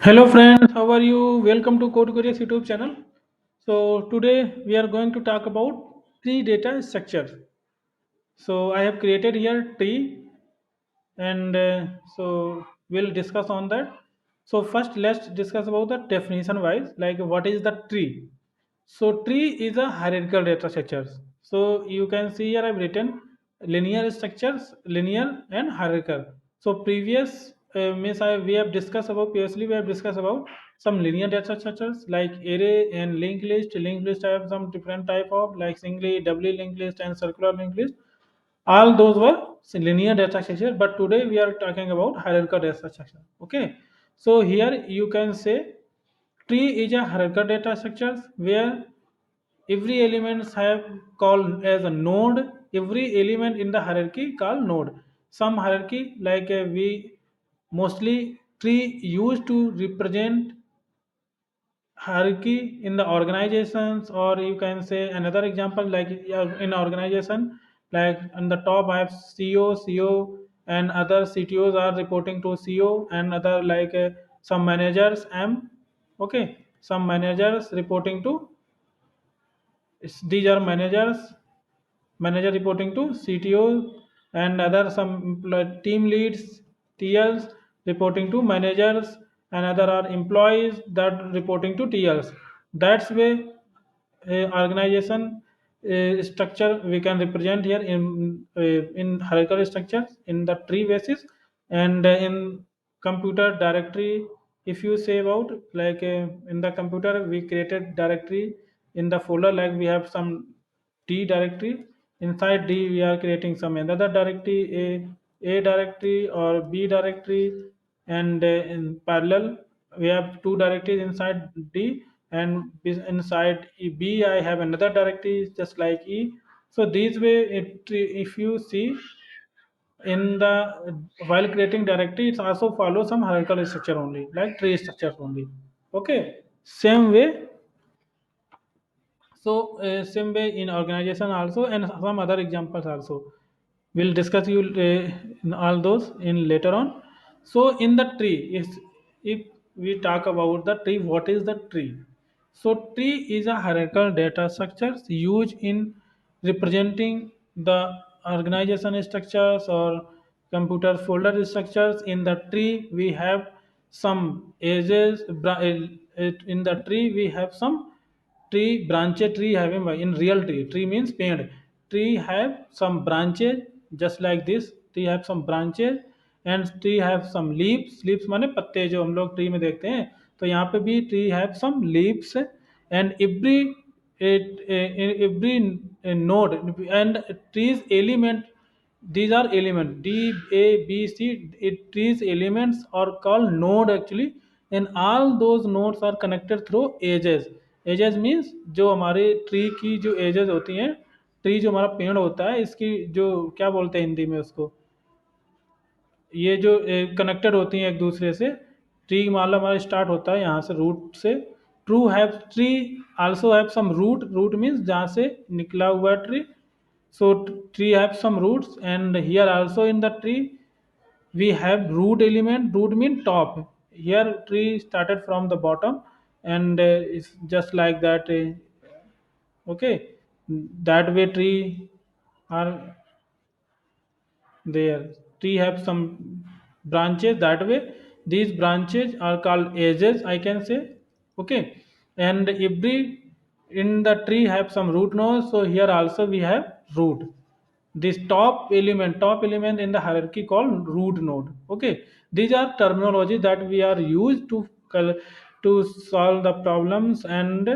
Hello friends, how are you? Welcome to Code Curious YouTube channel. So today we are going to talk about tree data structure. So I have created here tree and so we'll discuss on that. So first let's discuss about the definition wise, like what is the tree. So tree is a hierarchical data structure. So you can see here I've written linear structures, linear and hierarchical. So previous we have discussed about previously we have discussed about some linear data structures like array and linked list. Linked list have some different type of like singly, doubly linked list and circular linked list. All those were linear data structure, but today we are talking about hierarchical data structure. Okay, so here you can say tree is a hierarchical data structure where every elements have called as a node. Every element in the hierarchy called node. Some hierarchy like we mostly tree used to represent hierarchy in the organizations, or you can say another example like in organization, like on the top I have CEO, and other CTOs are reporting to CEO, and other like some managers okay, some managers reporting to these are manager reporting to CTO, and other some team leads, TLs reporting to managers, and other are employees that reporting to TLs. That's way organization structure we can represent here in hierarchical structure in the tree basis, and in computer directory. If you say about like in the computer we created directory in the folder, like we have some D directory. Inside D we are creating some another directory, a directory or B directory, and in parallel we have two directories inside D, and inside B I have another directory just like E. So these way if you see in the while creating directory, it's also follow some hierarchical structure only, like tree structures only. Okay, same way. So same way in organization also, and some other examples also. We'll discuss you in all those in later on. So in the tree, if we talk about the tree, what is the tree? So tree is a hierarchical data structure used in representing the organization structures or computer folder structures. In the tree, we have some edges. In the tree, we have some tree having in real tree means painted tree have some branches just like this. Tree have some branches and tree have some leaves माने पत्ते जो हम लोग tree में देखते हैं, तो यहाँ पे भी tree have some leaves, and every node and trees element, these are element D, A, B, C. Trees elements are called node actually, and all those nodes are connected through edges. Edges means जो हमारे tree की जो edges होती हैं, tree जो हमारा पेड़ होता है इसकी जो क्या बोलते हैं हिंदी में उसको, ये जो कनेक्टेड होती हैं एक दूसरे से। ट्री मान लो हमारा स्टार्ट होता है यहाँ से रूट से। True have tree also have some root, root means जहाँ से निकला हुआ tree. So tree have some roots, and here also in the tree we have root element. Root mean top. Here tree started from the bottom, and it's just like that. Okay, that way tree are there. Tree have some branches that way. These branches are called edges, I can say. Okay, and every in the tree have some root nodes. So here also we have root. This top element in the hierarchy called root node. Okay, these are terminology that we are used to to solve the problems and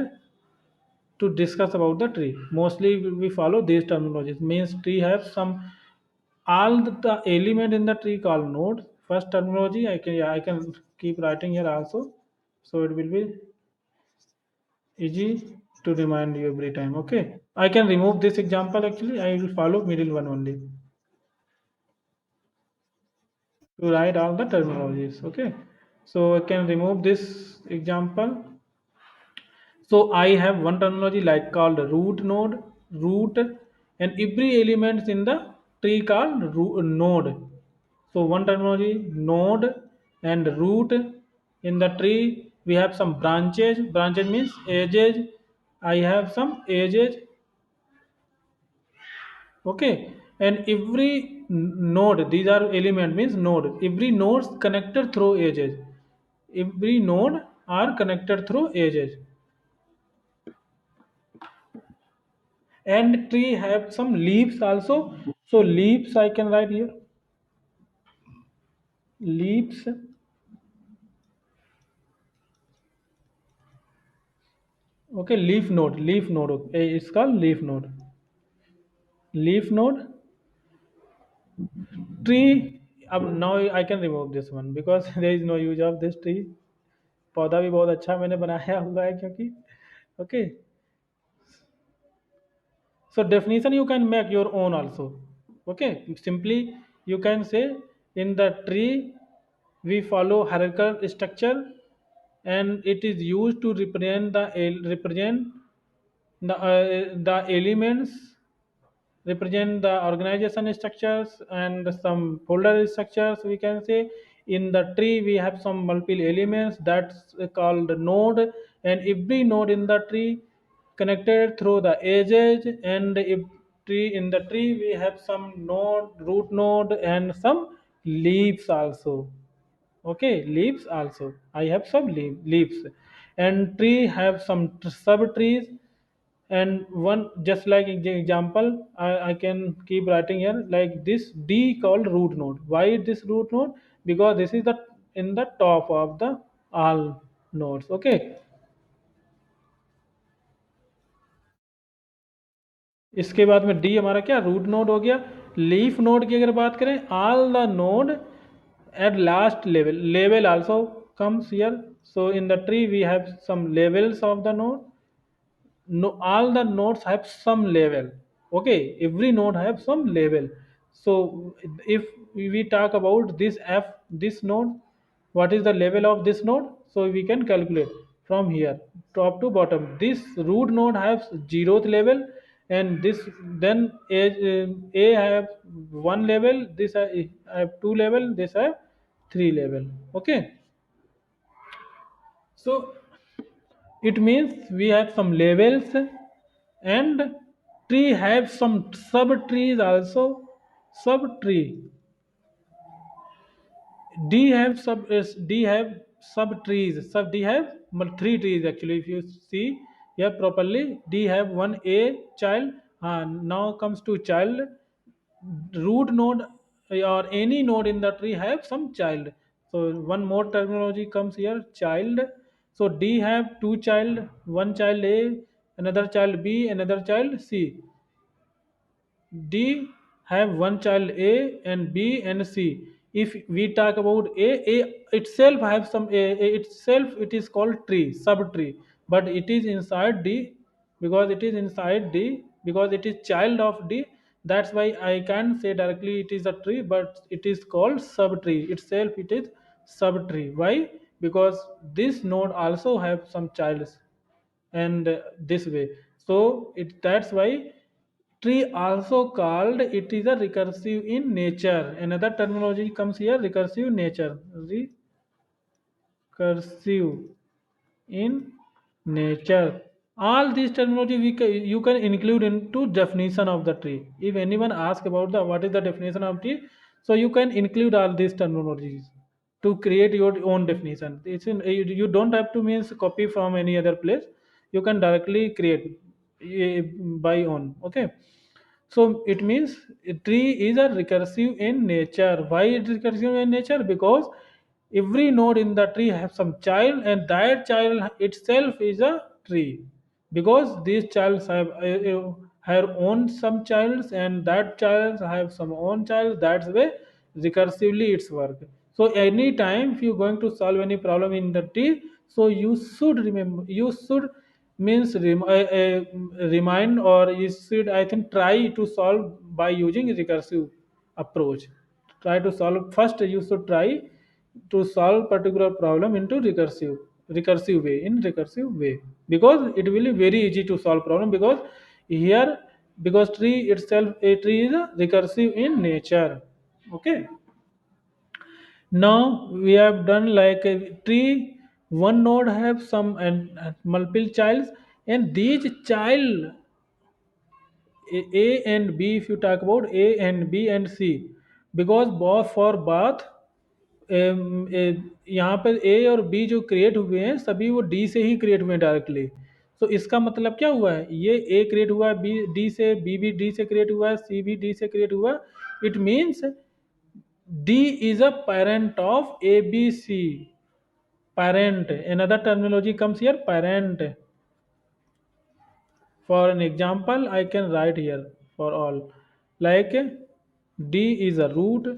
to discuss about the tree. Mostly we follow these terminologies. Means tree have some all the element in the tree called nodes. First terminology I can keep writing here also, so it will be easy to remind you every time. Okay, I can remove this example. Actually, I will follow middle one only to write all the terminologies. Okay, so I can remove this example. So I have one terminology like called root node, root, and every element in the tree called node. So one terminology node and root In the tree we have some branches. Branches means edges. I have some edges. Okay, and every node, these are element means node, every nodes connected through edges. Every node are connected through edges. And tree have some leaves also. So leaves I can write here. Leaves. Okay, leaf node, okay, it's called leaf node. Leaf node. Tree. Now I can remove this one because there is no use of this tree. पौधा भी बहुत अच्छा मैंने बनाया हुआ है क्योंकि okay. So definition you can make your own also. Okay, simply you can say in the tree we follow hierarchical structure, and it is used to represent represent the elements, represent the organization structures and some folder structures. We can say in the tree we have some multiple elements that's called node, and every node in the tree connected through the edges. And if tree in the tree we have some node, root node, and some leaves also. Okay, leaves also. I have some leaves, and tree have some sub trees. And one just like example, I can keep writing here like this D called root node. Why this root node? Because this is the in the top of the all nodes. Okay. इसके बाद में D हमारा क्या root node हो गया. Leaf node की अगर बात करें, all the node at last level also comes here. So in the tree we have some levels of the node. No, all the nodes have some level. Okay, every node have some level. So if we talk about this f, this node, what is the level of this node? So we can calculate from here top to bottom. This root node has zeroth level, and this then a have one level, this have two level, this have three level. Okay, so it means we have some levels, and tree have some sub trees also. Sub tree. D have D have sub trees. Sub D have three trees actually. If you see here properly, D have one A child. Now comes to child. Root node or any node in the tree have some child. So one more terminology comes here, child. So D have two child, one child A, another child B, another child C. D have one child A and B and C. If we talk about A itself have some A itself it is called tree, subtree, but it is inside D because it is inside D because it is child of D. That's why I can say directly it is a tree, but it is called subtree. Itself it is subtree. Why? Because this node also have some childs, and this way. So it that's why tree also called it is a recursive in nature. Another terminology comes here, recursive nature. Recursive in nature. All these terminology you can include into definition of the tree. If anyone asks about the what is the definition of tree, so you can include all these terminologies to create your own definition. You don't have to means copy from any other place. You can directly create by own. Okay. So it means a tree is a recursive in nature. Why it is recursive in nature? Because every node in the tree has some child, and that child itself is a tree. Because these childs have own some childs, and that child have some own child. That's way recursively it's work. So anytime if you're going to solve any problem in the tree, so you should remember, you should means remind, or you should I think try to solve by using recursive approach. Try to solve first, you should try to solve particular problem into recursive way, in recursive way, because it will be very easy to solve problem. Because here, because tree itself, a tree is a recursive in nature. Okay, now we have done like a tree one node have some and multiple childs, and these child A and B, if you talk about A and B and C, because both for both यहाँ पे ए और B जो create हुए हैं सभी वो D से ही create हुए हैं डायरेक्टली। तो इसका मतलब क्या हुआ है, ये ए क्रिएट हुआ है बी डी से, बी भी डी से क्रिएट हुआ है, सी भी डी से क्रिएट हुआ है। It means D is a parent of A B C. parent, another terminology comes here, parent. For an example I can write here for all, like D is a root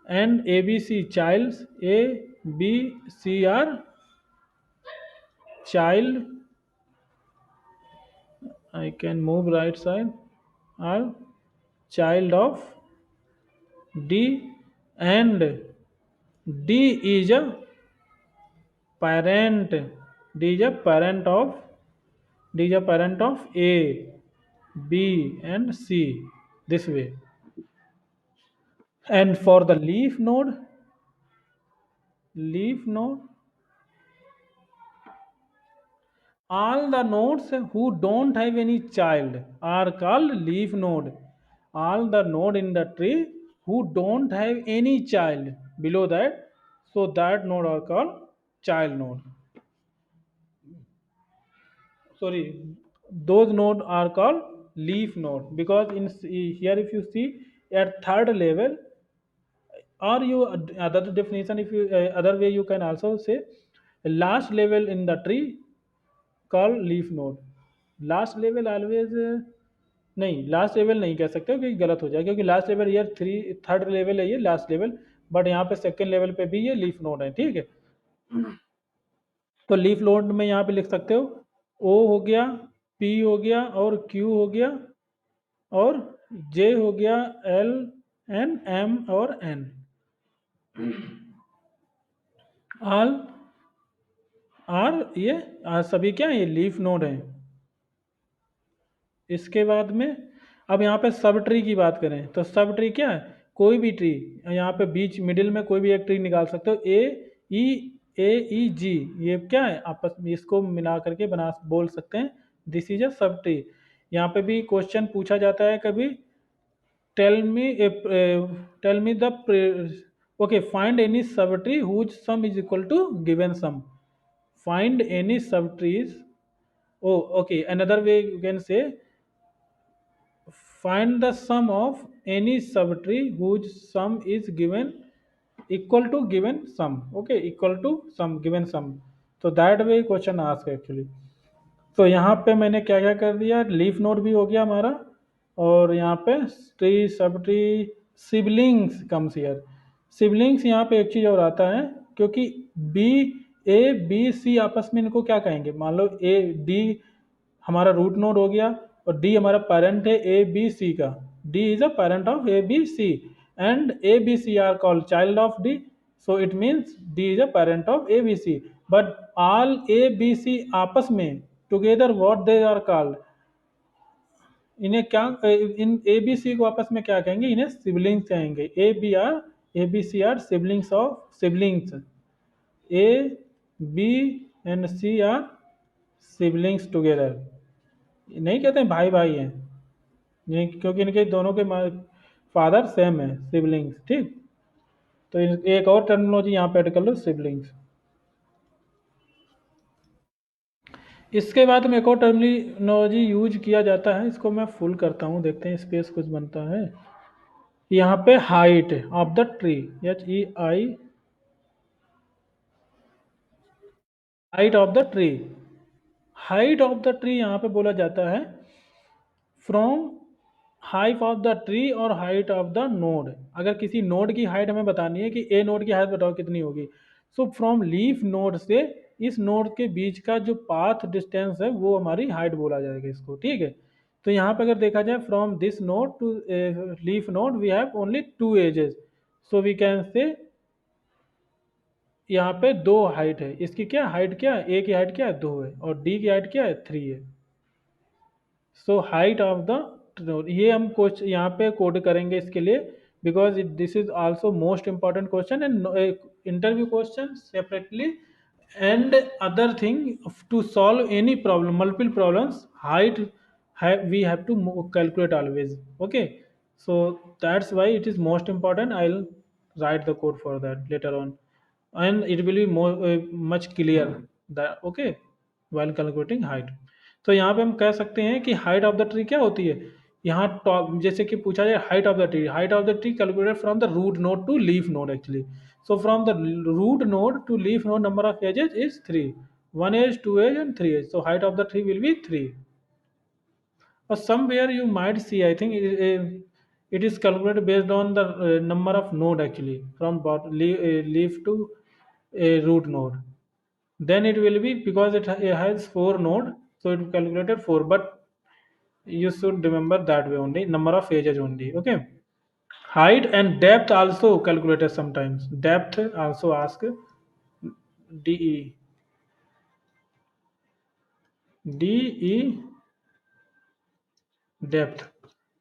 and ABC childs, A B C are child. I can move right side, are child of D, and D is a parent. D is a parent of A, B and C, this way. And for the leaf node, all the nodes who don't have any child are called leaf node. All the node in the tree who don't have any child below that, so that node are called child node. Sorry, those node are called leaf node, because in here if you see at third level, or you other definition, if you other way you can also say last level in the tree called leaf node. Last level always नहीं, last level नहीं कह सकते हो क्योंकि गलत हो जाएगा, क्योंकि लास्ट लेवल ये थर्ड लेवल है, ये लास्ट लेवल, बट यहाँ पे सेकंड लेवल पे भी ये लीफ नोड है, ठीक है। तो लीफ नोड में यहाँ पे लिख सकते हो ओ हो गया, पी हो गया, और क्यू हो गया, और जे हो गया, एल एन एम और एन, ऑल आर ये सभी क्या है, ये लीफ नोड है। इसके बाद में अब यहाँ पे सब ट्री की बात करें तो सब ट्री क्या है, कोई भी ट्री, यहाँ पे बीच मिडिल में कोई भी एक ट्री निकाल सकते हो, ए ई जी, ये क्या है आपस में, इसको मिला करके बना बोल सकते हैं this is a sub tree. यहाँ पे भी क्वेश्चन पूछा जाता है कभी, tell me tell me the okay find any subtree whose sum is equal to given sum, find any subtrees. Oh, okay, another way you can say find the sum of any subtree whose sum is given equal to given sum, okay, equal to sum given sum. So that way question ask actually. तो यहाँ पे मैंने क्या क्या कर दिया, leaf node भी हो गया हमारा, और यहाँ पे tree sub tree, siblings comes here. Siblings यहाँ पे एक चीज़ और आता है, क्योंकि बी ए बी सी आपस में इनको क्या कहेंगे, मान लो ए डी हमारा रूट नोड हो गया, और डी हमारा पेरेंट है ए बी सी का, D is a parent of A B C, and A B C are called child of D, so it means D is a parent of A B C. But all A B C आपस में together what they are called, इन्हें क्या, इन ए B सी को आपस में क्या कहेंगे, इन्हें सिबलिंग्स कहेंगे। A B C are siblings of siblings, A B and C are siblings together, नहीं कहते हैं भाई भाई हैं ये, क्योंकि इनके दोनों के फादर सेम है, सिबलिंग्स, ठीक। तो एक और टर्मिनोलॉजी यहाँ पे ऐड कर लो, सिबलिंग्स। इसके बाद में एक और टर्मिनोलॉजी यूज किया जाता है, इसको मैं फुल करता हूँ, देखते हैं स्पेस कुछ बनता है। यहाँ पे height of the tree, HEI, height of the tree, height of the tree यहाँ पे बोला जाता है from height of the tree और हाइट ऑफ द नोड। अगर किसी नोड की हाइट हमें बतानी है कि ए नोड की हाइट बताओ कितनी होगी, सो फ्रॉम लीफ नोड से इस नोड के बीच का जो पाथ डिस्टेंस है वो हमारी हाइट बोला जाएगा इसको, ठीक है। तो यहाँ पे अगर देखा जाए from this node to leaf node we have only 2 edges, so we can say यहाँ पे 2 हाइट है, इसकी क्या हाइट क्या है, ए की हाइट क्या है 2 है, और डी की हाइट क्या है 3 है। सो हाइट ऑफ द, ये हम कुछ यहाँ पे कोड करेंगे इसके लिए, because this is also most important question, and interview question separately. And other thing, to solve any problem, multiple problems, height, we have to calculate always. Okay, so that's why it is most important. I'll write the code for that later on, and it will be more much clear that okay while calculating height. तो यहाँ पे हम कह सकते हैं कि height of the tree क्या होती है। यहाँ टॉप जैसे कि पूछा जाए height of the tree, height of the tree calculated from the root node to leaf node actually. So from the root node to leaf node, number of edges is 3. One edge, two edge, and three edge. So height of the tree will be 3. Or somewhere you might see, I think it is calculated based on the number of node actually from leaf to a root node. Then it will be because it has 4 node, so it calculated 4. But you should remember that way only, number of edges only. Okay. Height and depth also calculated sometimes. Depth also ask DE. DE depth.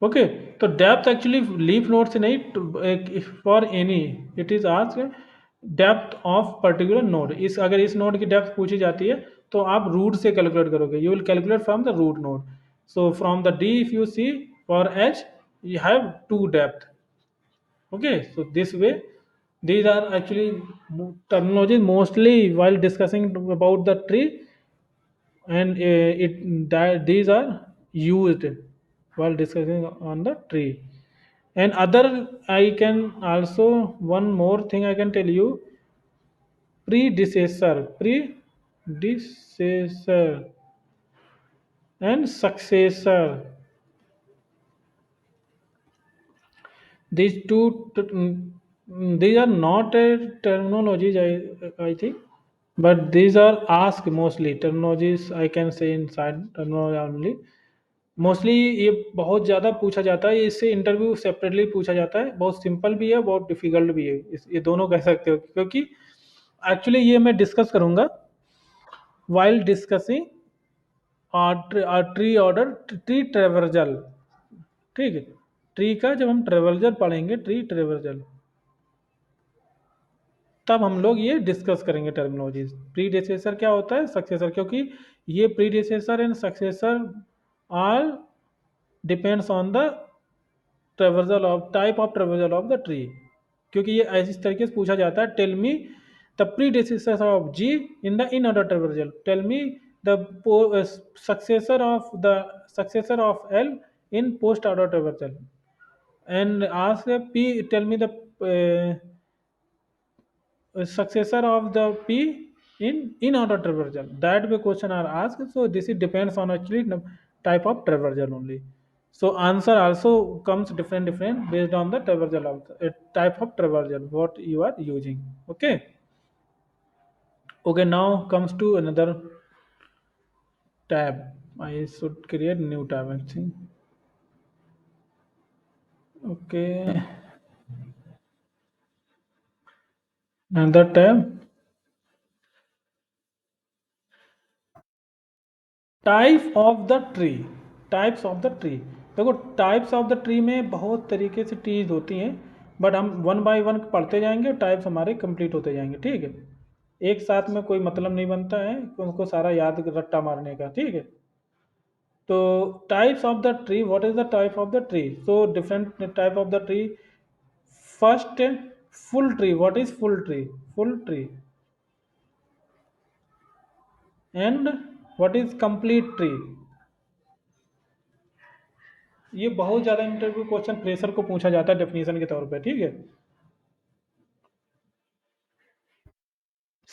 Okay, तो depth actually leaf node से नहीं, for any it is ask depth of particular node. इस अगर इस node की depth पूछी जाती है तो आप रूट से कैलकुलेट करोगे, you will calculate from the root node. So from the D if you see for H you have two depth. Okay, so this way these are actually terminologies mostly while discussing about the tree, and it that these are used while discussing on the tree. And other, I can also, one more thing I can tell you, predecessor and successor. These two these are not terminologies, I think, but these are asked mostly terminologies, I can say inside terminology only। Mostly ये बहुत ज़्यादा पूछा जाता है, इससे interview separately पूछा जाता है, बहुत सिंपल भी है बहुत डिफिकल्ट भी है, ये दोनों कह सकते हो, क्योंकि एक्चुअली ये मैं डिस्कस करूँगा while discussing tree order, tree traversal. ठीक है, ट्री का जब हम ट्रेवर्जल पढ़ेंगे, ट्री ट्रेवर्जल, तब हम लोग ये डिस्कस करेंगे टर्मिनोलॉजीज। प्रीडेसेसर क्या होता है, सक्सेसर, क्योंकि ये predecessor and successor are depends on the traversal of type of traversal of the tree. क्योंकि ये ऐसी तरीके से पूछा जाता है, tell me the predecessor of G in the in order traversal, tell me the successor of L in post order traversal, and ask P, tell me the successor of the P in order traversal. That way question are asked. So this is depends on actually type of traversal only. So answer also comes different based on the traversal of the type of traversal what you are using. Okay. Okay. Now comes to another tab. I should create new tab actually. Okay. Another tab. Type of the tree. Types of the tree, देखो types of the tree में बहुत तरीके से trees होती हैं, but हम one by one पढ़ते जाएंगे, टाइप्स हमारे कंप्लीट होते जाएंगे। ठीक है, एक साथ में कोई मतलब नहीं बनता है उनको सारा याद रट्टा मारने का। ठीक है, तो types of the tree, what is the type of the tree, so different type of the tree. First, full tree, what is full tree, full tree, and what is complete tree. ये बहुत ज़्यादा interview question fresher को पूछा जाता है definition के तौर पे। ठीक है,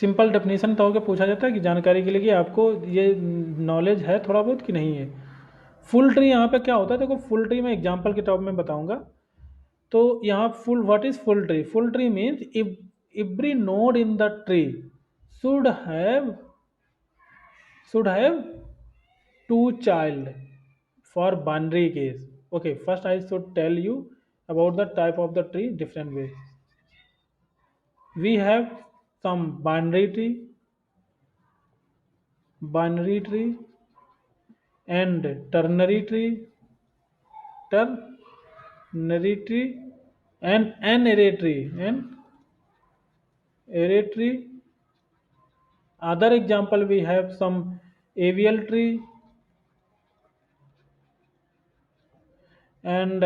सिंपल डेफिनेशन तौर पे पूछा जाता है कि जानकारी के लिए कि आपको ये नॉलेज है थोड़ा बहुत कि नहीं है। फुल ट्री यहाँ पे क्या होता है, देखो फुल ट्री में एग्जांपल के टॉप में बताऊंगा। तो यहाँ full, what is full tree, full tree means every node in the tree should have should have two child for binary case। Okay, first I should tell you about the type of the tree different way. We have some binary tree and ternary tree, And an array tree. And array tree. Other example we have some avial tree, and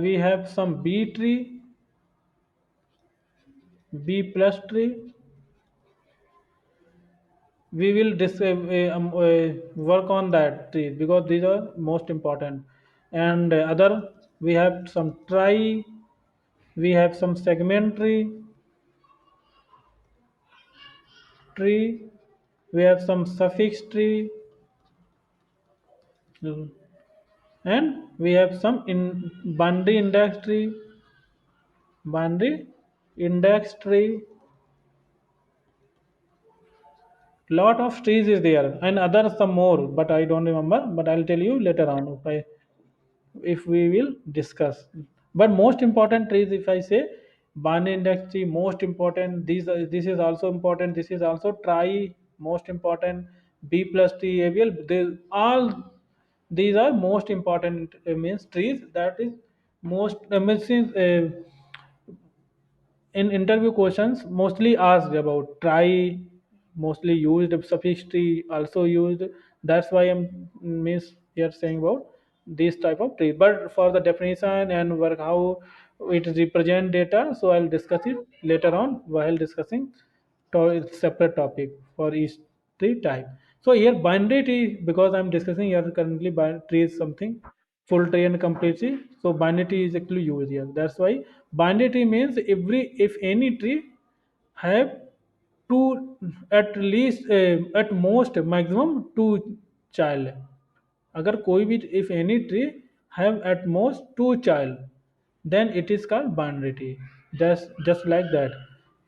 we have some B tree, B plus tree. We will work on that tree because these are most important. And other we have some trie, we have some segmentary tree, we have some suffix tree, mm, and we have some in binary index tree, binary index tree. Lot of trees is there and others some more, but I don't remember. But I'll tell you later on if we will discuss. But most important trees, if I say Barney index tree, most important. This is also important. This is also try most important. B plus tree, AVL. They all these are most important means trees. That is most means in interview questions mostly asked about try, mostly used suffix tree also used. That's why I'm miss here saying about this type of tree. But for the definition and work how it represent data, so I'll discuss it later on while discussing separate topic for each tree type. So here binary tree, because I'm discussing here currently tree is something full tree and complete tree. So binary tree is actually used here. That's why binary tree means if any tree have two, at least at most maximum two child. अगर कोई भी if any tree have at most two child, then it is called binary tree. Just like that.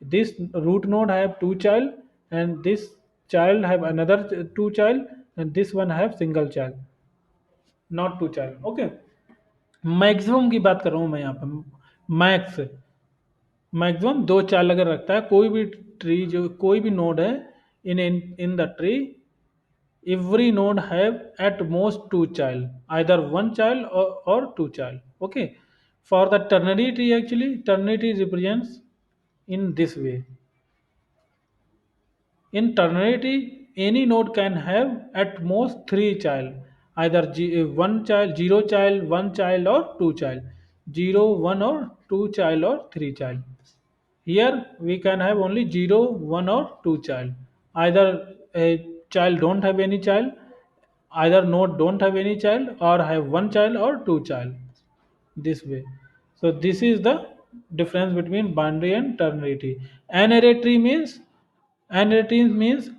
This root node have two child, and this child have another two child, and this one have single child, not two child. Okay. Maximum की बात कर रहा हूँ मैं यहाँ पे। Max maximum दो child अगर रखता है कोई भी ट्री, जो कोई भी नोड है in in the tree, every node have at most two child, either one child or two child. Okay. For the ternary tree, actually ternary tree represents in this way. In ternary tree, any node can have at most three child, either one child, zero child, one child, or two child. Zero, one, or two child, or three child. Here we can have only zero, one, or two child. Either a child don't have any child, either node don't have any child, or have one child or two child. This way. So this is the difference between binary and ternary tree. An array tree means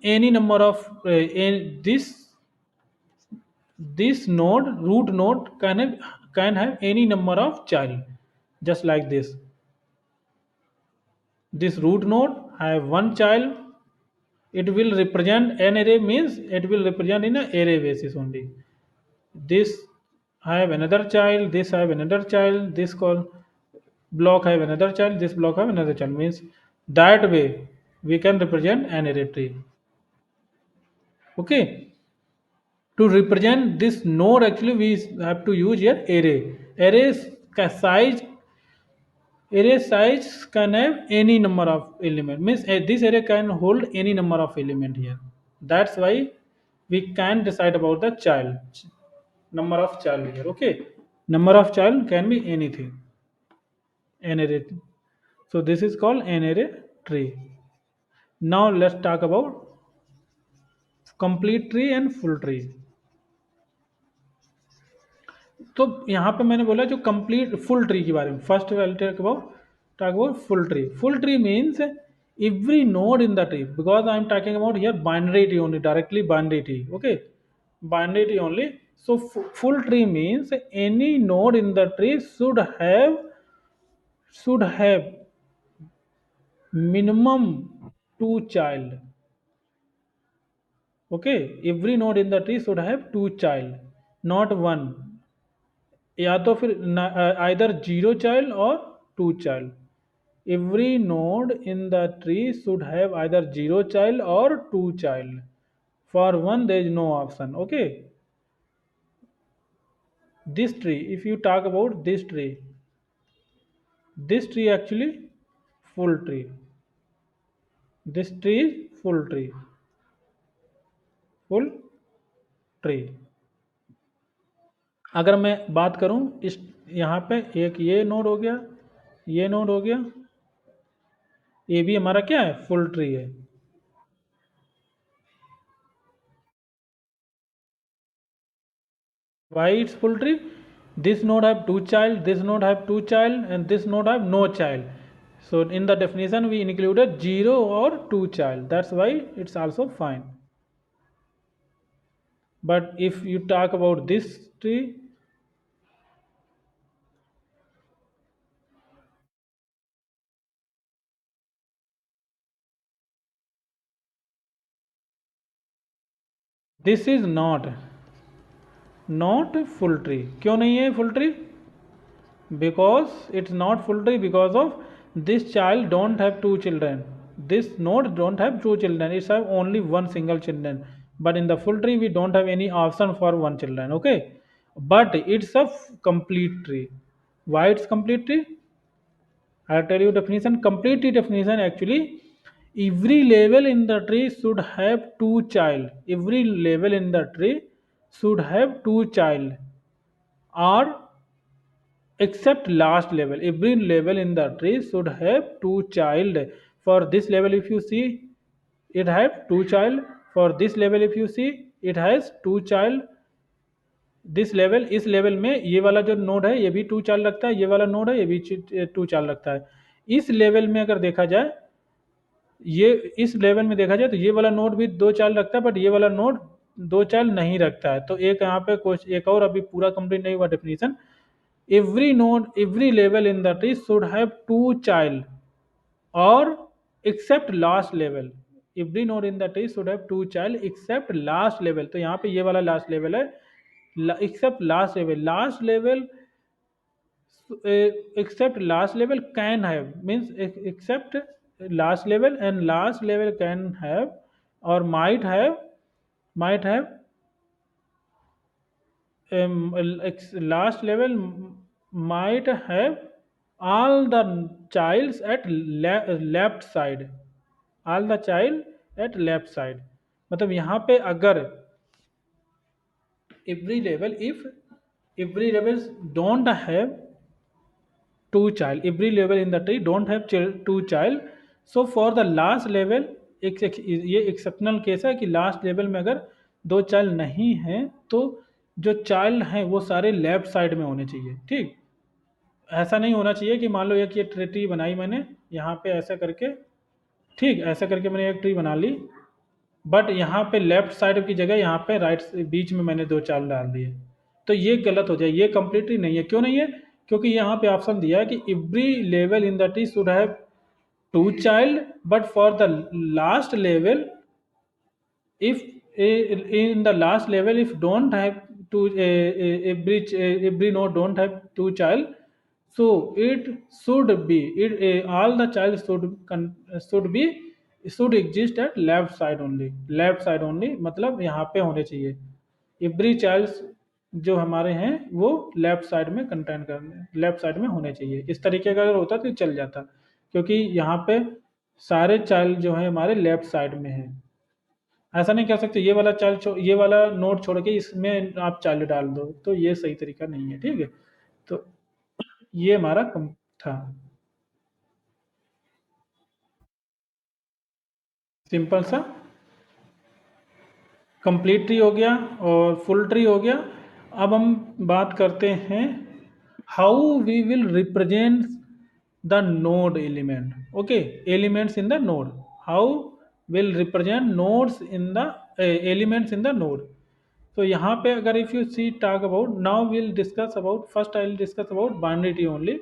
any number of this node, root node, can have any number of child, just like this. This root node have one child. It will represent an array means it will represent in a array basis only. This have another child, this have another child, this call block have another child, this block have another child, means that way we can represent an array tree. Okay. To represent this node, actually we have to use here arrays. Array size can have any number of element, means this array can hold any number of element here. That's why we can decide about the child, number of child here. Okay. Number of child can be anything. An array. So this is called an array tree. Now let's talk about complete tree and full tree. तो यहाँ पे मैंने बोला जो complete full tree के बारे में first I talk about full tree. Full tree means every node in the tree, because I am talking about here binary tree only, directly binary tree. Okay. Binary tree only. So full tree means any node in the tree should have minimum two child. Okay. Every node in the tree should have two child, not one. या तो फिर either zero child or two child. Every node in the tree should have either zero child or two child. For one there is no option. Okay. This tree, if you talk about this tree, this tree actually full tree. This tree is full tree. अगर मैं बात करूं इस यहाँ पे एक ये node हो गया, ये नोड हो गया, ये भी हमारा क्या है, फुल ट्री है. Why it's full tree? This node have two child, this node have two child, and this node have no child. So in the definition we included zero or two child. That's why it's also fine. But if you talk about this tree, this is not full tree. क्यों नहीं है full tree? Because it's not full tree because of this child don't have two children. This node don't have two children. It's have only one single children. But in the full tree we don't have any option for one children. Okay, but it's a complete tree. Why it's complete tree? I'll tell you definition. Complete tree definition actually. Every level in the tree should have two child. Every level in the tree should have two child, or except last level. Every level in the tree should have two child. For this level if you see, it have two child. For this level if you see, it has two child. This level, इस level में ये वाला जो node है ये भी to charge रखता है, ये वाला नोड है ये भी टू चार्ज रखता है. इस लेवल में अगर देखा जाए, ये इस लेवल में देखा जाए तो ये वाला नोड भी दो चार्ज रखता है, बट ये वाला नोड दो चार्ज नहीं रखता है. तो एक यहाँ पे कुछ एक और अभी पूरा कंप्लीट नहीं हुआ definition. Every node, every level in the tree should have two child, or except last level. Every node in the tree should have two child except last level. तो यहाँ पे ये वाला last level है, except last level. Last level, except last level can have means except last level, and last level can have or might have last level might have all the childs at left side, all the child at left side. मतलब यहाँ पे अगर every level, if every level don't have two child, every level in the tree don't have two child, so for the last level, ये exceptional case है कि last level में अगर दो चाइल्ड नहीं है तो जो चाइल्ड हैं वो सारे लेफ्ट साइड में होने चाहिए. ठीक, ऐसा नहीं होना चाहिए कि मान लो एक ये ट्री बनाई मैंने यहाँ पे ऐसा करके, ठीक ऐसा करके मैंने एक ट्री बना ली, बट यहाँ पे लेफ्ट साइड की जगह यहाँ पे राइट बीच में मैंने दो चाल डाल दिए, तो ये गलत हो जाए, ये कंप्लीटली नहीं है. क्यों नहीं है? क्योंकि यहाँ पे ऑप्शन दिया है कि every level in the tree should have two child, but for the last level, if in the last level if don't have two, every node don't have two child, so it should be all the child should be should exist at left side only. Left side only मतलब यहाँ पे होने चाहिए. Every child जो हमारे हैं वो left side में कंटेंट करने, लेफ्ट साइड में होने चाहिए. इस तरीके का अगर होता तो चल जाता, क्योंकि यहाँ पे सारे चाइल्ड जो है हमारे लेफ्ट साइड में है. ऐसा नहीं कह सकते ये वाला ये वाला नोट छोड़ के इसमें आप चार्ली डाल दो, तो ये सही तरीका नहीं है. ठीक है, तो ये हमारा कम था. सिंपल सा कंप्लीट ट्री हो गया और फुल ट्री हो गया. अब हम बात करते हैं how we will represent the node element. Okay, elements in the node, how will represent nodes in the elements in the node. तो यहाँ पे अगर if you see talk about, now will discuss about, first I will discuss about binary tree only.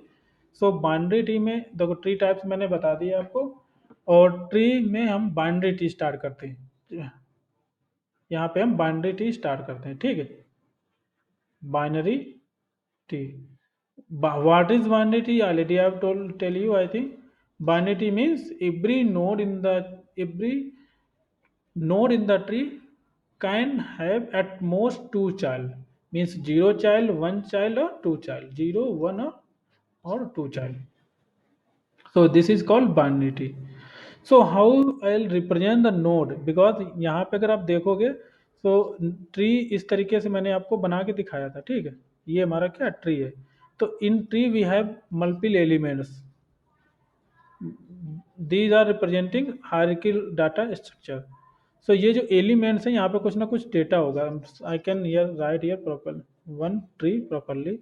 So binary tree में देखो tree types मैंने बता दिया आपको, और ट्री में हम बाइनरी ट्री स्टार्ट करते हैं. यहाँ पे हम बाइनरी ट्री स्टार्ट करते हैं. ठीक है, binary tree. What is binary tree? Already I have told tell you. I think binary tree means every node in the tree can have at most two child. Means zero child, one child, or two child. Zero, one, or two child. So this is called binary. So how I'll represent the node, because यहाँ पे अगर आप देखोगे तो tree इस तरीके से मैंने आपको बना के दिखाया था, ठीक है। ये हमारा क्या ट्री है। तो in tree we have multiple elements, these are representing hierarchical data structure. So ये जो एलिमेंट्स हैं यहाँ पे कुछ ना कुछ डेटा होगा। I can hear right here proper one tree properly.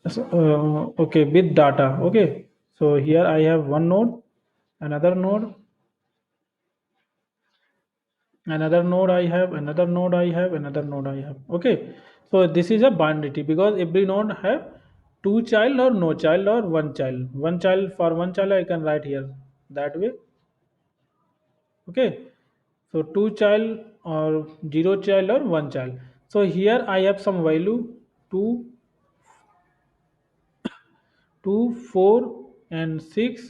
Okay, with data. Okay, so here I have one node, another node, another node I have, another node I have, another node I have. Okay, so this is a binary because every node have two child or no child or one child. One child, for one child I can write here that way. Okay, so two child or zero child or one child. So here I have some value two, 2, 4, and 6,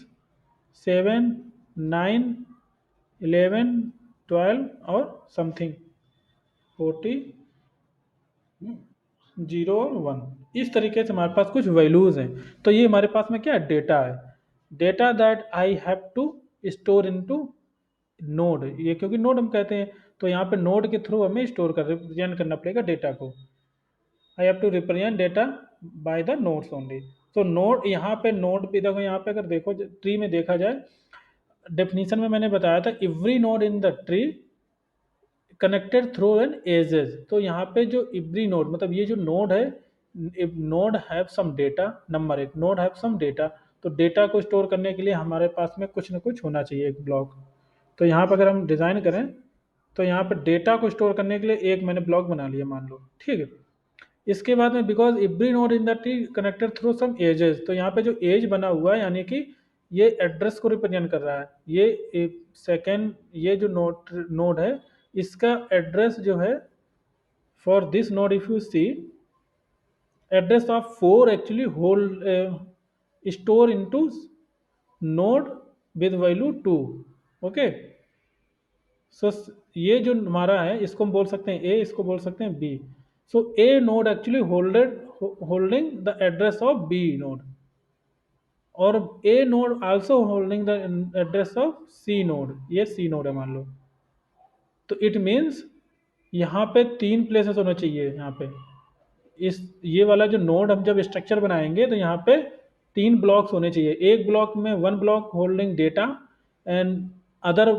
7, 9, 11, 12 or something 40, 0 और 1। इस तरीके से हमारे पास कुछ values हैं। तो ये हमारे पास में क्या है, डेटा है। Data that I have to store into node, ये क्योंकि नोड हम कहते हैं तो यहाँ पे नोड के थ्रू हमें स्टोर कर रिप्रेजेंट करना पड़ेगा डेटा को। I have to represent data by the nodes only. तो नोड, यहाँ पे नोड पे देखो, यहाँ पे अगर देखो ट्री में देखा जाए, डेफिनेशन में मैंने बताया था every node in the tree connected through an edges. तो यहाँ पे जो एवरी नोड मतलब ये जो नोड है, node have some data, number एक नोड हैव सम डेटा। तो डेटा को स्टोर करने के लिए हमारे पास में कुछ ना कुछ होना चाहिए, एक ब्लॉक। तो यहाँ पर अगर हम डिज़ाइन करें तो यहाँ पर डेटा को स्टोर करने के लिए एक मैंने ब्लॉक बना लिया मान लो, ठीक है। इसके बाद में because every node in the tree connected through some edges, तो यहाँ पे जो एज बना हुआ है यानी कि ये एड्रेस को रिप्रेजेंट कर रहा है। ये सेकेंड, ये जो नोड नोड है इसका एड्रेस जो है, for this node if you see, address of 4 actually hold store into node with value 2। Okay, so ये जो हमारा है इसको हम बोल सकते हैं ए, इसको बोल सकते हैं B. So A node actually holding the address of B node, और A node also holding the address of C node. ये सी नोड है मान लो। तो इट मीन्स यहाँ पे 3 प्लेसेस होना चाहिए। यहाँ पे इस ये वाला जो नोड हम जब स्ट्रक्चर बनाएंगे तो यहाँ पे 3 ब्लॉक्स होने चाहिए। एक ब्लॉक में 1 block holding data and other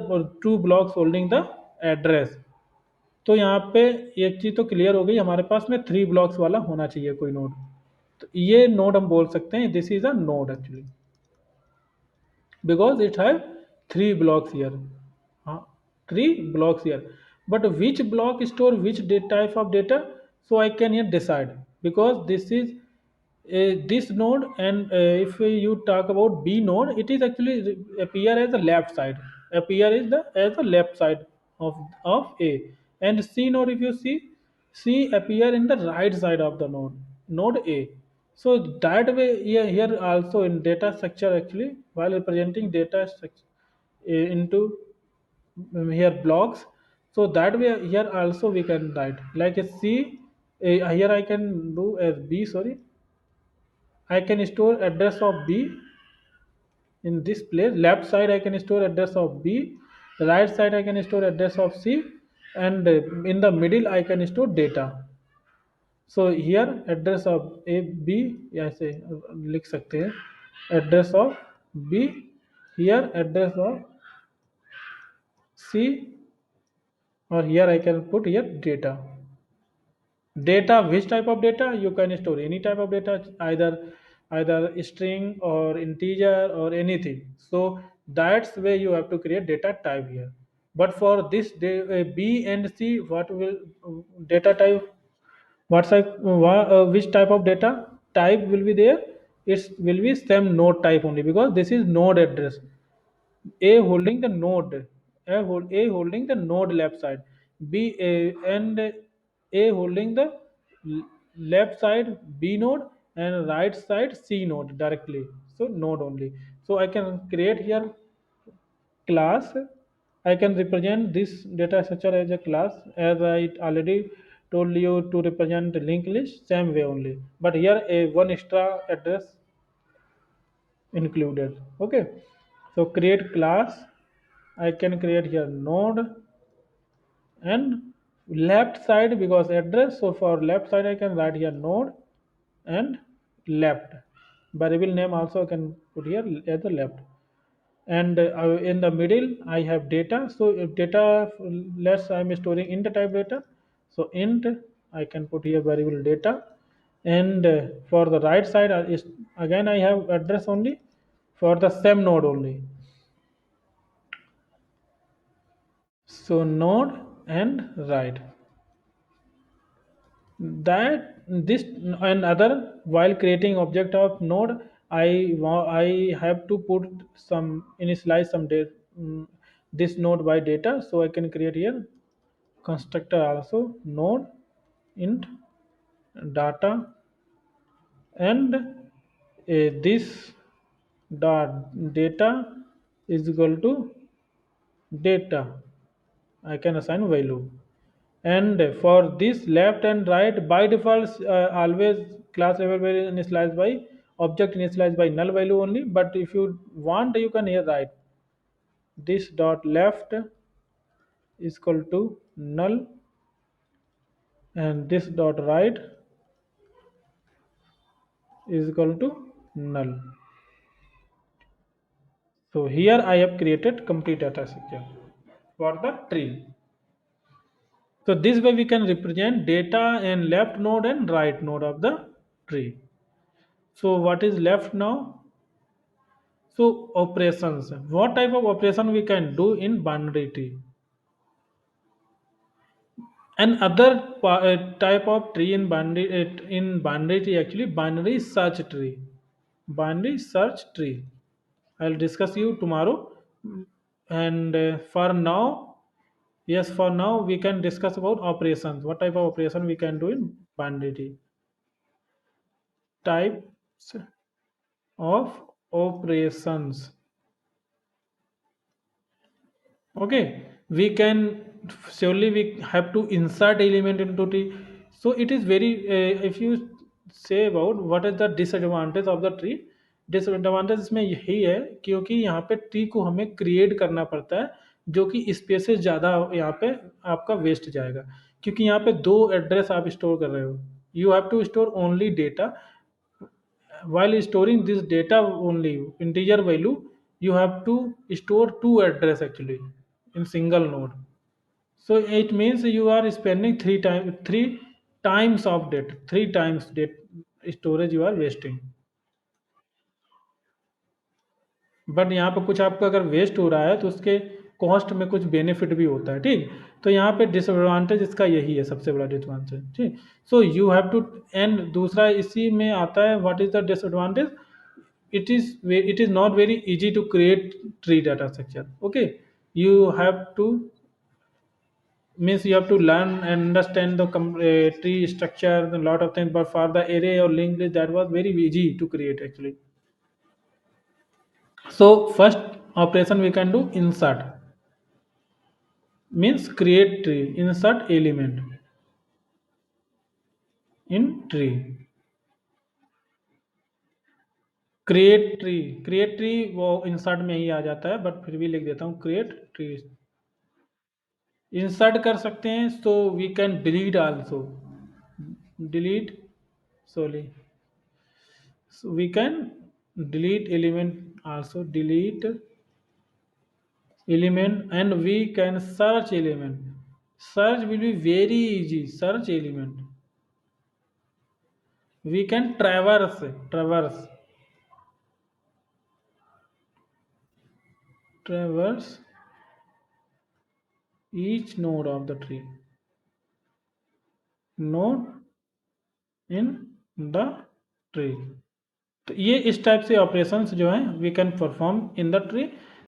2 blocks holding the address. तो यहाँ पे एक चीज़ तो क्लियर हो गई, हमारे पास में 3 ब्लॉक्स वाला होना चाहिए कोई नोड। तो ये नोड हम बोल सकते हैं this is a node actually because it have 3 blocks here. uh, 3 blocks here, but which block store which type of data, so I can here decide because this is this node, and if you talk about b node, it is actually appear as the left side, appear is the as the left side of a, and c node if you see, c appear in the right side of the node a. So that way, here also in data structure actually, while representing data structure into here blocks, so that way here also we can write like a C. Here I can do as B. Sorry, I can store address of B in this place. Left side I can store address of B. Right side I can store address of C, and in the middle I can store data. So here address of A B, ऐसे लिख सकते हैं address of B, here address of C, और here I can put here data. Data, which type of data? You can store any type of data, either string or integer or anything. So that's way you have to create data type here. But for this b and c, what will data type, what type, which type of data type will be there? It will be same node type only because this is node address. A holding the node, A holding the node left side, B and A holding the left side B node and right side C node directly. So node only. So I can create here class. I can represent this data structure as a class, as I already told you to represent the linked list same way only. But here a one extra address included. Okay, so create class. I can create here node and left side because address. So for left side I can write here node and left. Variable name also I can put here at the left. And in the middle I have data. So if data, let's I'm storing int type data. So int I can put here variable data. And for the right side is again I have address only for the same node only. So node and right. That this and other while creating object of node, I have to put some initialize some data, this node by data. So I can create here constructor also node int data and this dot data is equal to data. I can assign value. And for this left and right by default always class level value initialized by object initialized by null value only. But if you want you can here write this dot left is equal to null and this dot right is equal to null. So here I have created complete data structure for the tree. So this way we can represent data and left node and right node of the tree. So what is left now? So operations. What type of operation we can do in binary tree? And other type of tree in binary tree actually binary search tree. Binary search tree. I'll discuss you tomorrow. And for now, yes, for now we can discuss about operations. What type of operation we can do in binary tree? Types of operations. Okay, we can surely we have to insert element into tree. So it is very if you say about what is the disadvantage of the tree, disadvantage इसमें यही है क्योंकि यहाँ पे tree को हमें create करना पड़ता है जो कि स्पेसेस ज़्यादा यहाँ पे आपका वेस्ट जाएगा क्योंकि यहाँ पे दो एड्रेस आप स्टोर कर रहे हो. You have to store only data. While storing this data only integer value, you have to store two address actually in single node. So it means you are spending three times of data, three times data storage you are wasting. But यहाँ पे कुछ आपका अगर waste हो रहा है तो उसके कॉस्ट में कुछ बेनिफिट भी होता है. ठीक, तो यहाँ पे डिसएडवांटेज इसका यही है सबसे बड़ा डिसएडवांटेज. ठीक, so you have to. And दूसरा इसी में आता है what is the disadvantage. It is not very easy to create tree data structure. Okay, you have to means you have to learn and understand the tree structure, a lot of things. But for the array or linked list, that was very easy to create actually. So first operation we can do insert, means create tree, insert element in tree. Create tree वो insert में ही आ जाता है but फिर भी लिख देता हूँ create tree. Insert कर सकते हैं so we can delete also. Delete, sorry, so we can delete element also, delete element. And we can search element. Search will be very easy. Search element, we can traverse each node of the tree, node in the tree. तो ये इस type से operations जो हैं we can perform in the tree.